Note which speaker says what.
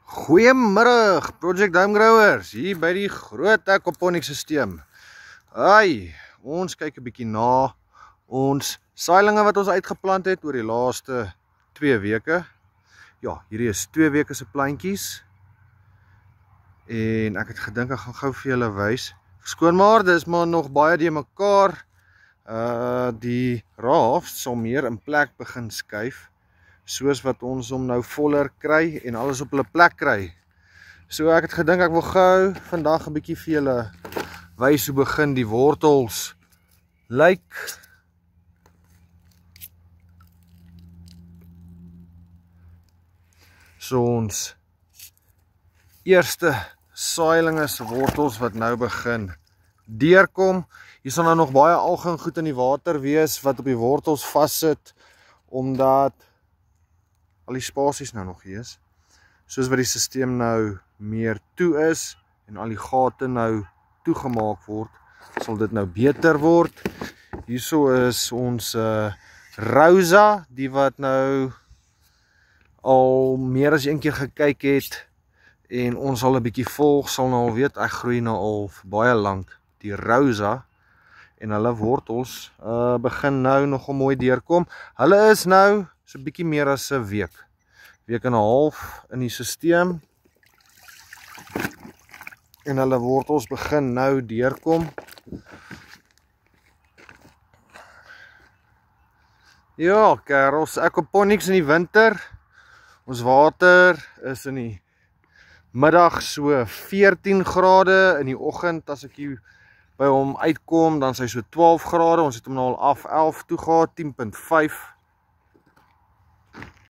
Speaker 1: Goeiemiddag Project Dome Growers, hier by die groot aquaponic systeem. Ons kyk 'n bietjie na ons saailinge wat ons uitgeplant het oor die laaste 2 weke. Ja, hierdie is 2 weke se plantjies. En ek het gedink ek gaan gou vir julle wys. Verskoon maar, dis maar nog baie die mekaar. Die raft sal meer in plek begin skuif, soos wat ons hom nou voller kry en alles op hulle plek kry. So ek het gedink ek wil gou vandag 'n bietjie vir julle wys hoe begin die wortels lyk. So ons eerste saailinge se wortels wat nou begin deurkom. Hier sal nou nog baie alge en goed in die water wees wat op die wortels vassit, omdat al die spasies nou nog hier is. Soos wat die stelsel nou meer toe is en al die gate nou toegemaak word, sal dit nou beter word. Hierso is ons Rosa, die wat nou al meer as een keer gekyk het en ons al 'n bietjie volg, sal nou al weet ek groei nou al baie lank die Rosa. En hulle wortels begin nou nogal mooi deurkom. Hulle is nou so 'n bietjie meer as 'n week en 'n half in die stelsel. En hulle wortels begin nou deurkom. Ja, kerels, aquaponics in die winter. Ons water is in die middag so 14 grade, in die oggend as ek hier by hom uitkom, dan is hy so 12 grade, ons het hom nou al af 11 toe gehad, 10.5.